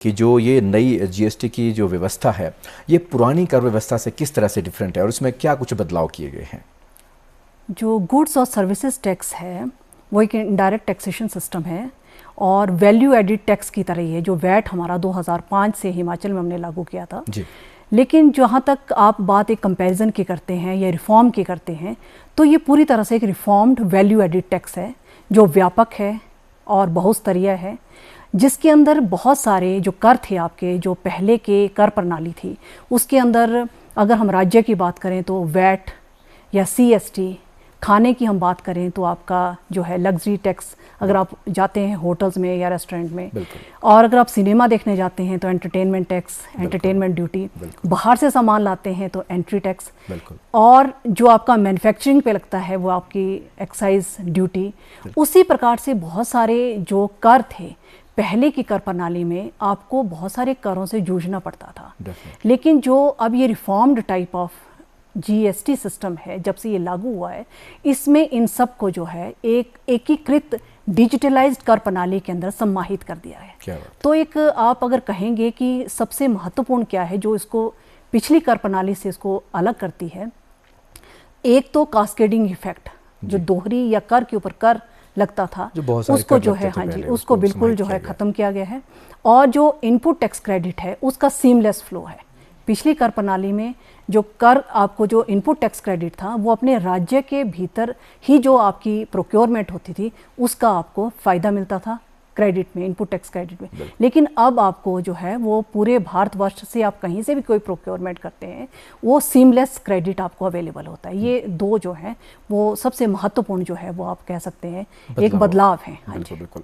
कि जो ये नई जीएसटी की जो व्यवस्था है, ये पुरानी कर व्यवस्था से किस तरह से डिफरेंट है और उसमें क्या कुछ बदलाव किए गए हैं? जो गुड्स और सर्विसेज टैक्स है वो एक इनडायरेक्ट टैक्सेशन सिस्टम है और वैल्यू एडिड टैक्स की तरह ही है, जो वैट हमारा 2005 से हिमाचल में हमने लागू किया था जी। लेकिन जहाँ तक आप बात एक कंपैरिजन की करते हैं या रिफॉर्म की करते हैं, तो ये पूरी तरह से एक रिफॉर्म्ड वैल्यू एडिड टैक्स है जो व्यापक है और बहुस्तरीय है, जिसके अंदर बहुत सारे जो कर थे आपके, जो पहले के कर प्रणाली थी उसके अंदर अगर हम राज्य की बात करें तो वैट या सीएसटी, खाने की हम बात करें तो आपका जो है लग्जरी टैक्स अगर आप जाते हैं होटल्स में या रेस्टोरेंट में, और अगर आप सिनेमा देखने जाते हैं तो एंटरटेनमेंट टैक्स, एंटरटेनमेंट ड्यूटी, बाहर से सामान लाते हैं तो एंट्री टैक्स, और जो आपका मैन्युफैक्चरिंग पे लगता है वो आपकी एक्साइज ड्यूटी। उसी प्रकार से बहुत सारे जो कर थे पहले की कर प्रणाली में, आपको बहुत सारे करों से जूझना पड़ता था, लेकिन जो अब ये reformed type of GST system है, जब से ये लागू हुआ है, इसमें इन सब को जो है एक एकीकृत डिजिटलाइज्ड कर प्रणाली के अंदर सम्माहित कर दिया है। तो एक आप अगर कहेंगे कि सबसे महत्वपूर्ण क्या है जो इसको पिछली कर प्रणाली से इसको अलग करती है, एक तो कास्केडिंग इफेक्ट, जो दोहरी या कर के ऊपर कर लगता था उसको जो है, हाँ जी, उसको बिल्कुल जो है ख़त्म किया गया है। और जो इनपुट टैक्स क्रेडिट है उसका सीमलेस फ्लो है। पिछली कर प्रणाली में जो कर आपको जो इनपुट टैक्स क्रेडिट था वो अपने राज्य के भीतर ही जो आपकी प्रोक्योरमेंट होती थी उसका आपको फ़ायदा मिलता था क्रेडिट में, इनपुट टैक्स क्रेडिट में। लेकिन अब आपको जो है वो पूरे भारतवर्ष से आप कहीं से भी कोई प्रोक्योरमेंट करते हैं वो सीमलेस क्रेडिट आपको अवेलेबल होता है। ये दो जो है वो सबसे महत्वपूर्ण जो है वो आप कह सकते हैं एक बदलाव है। हाँ जी, बिल्कुल।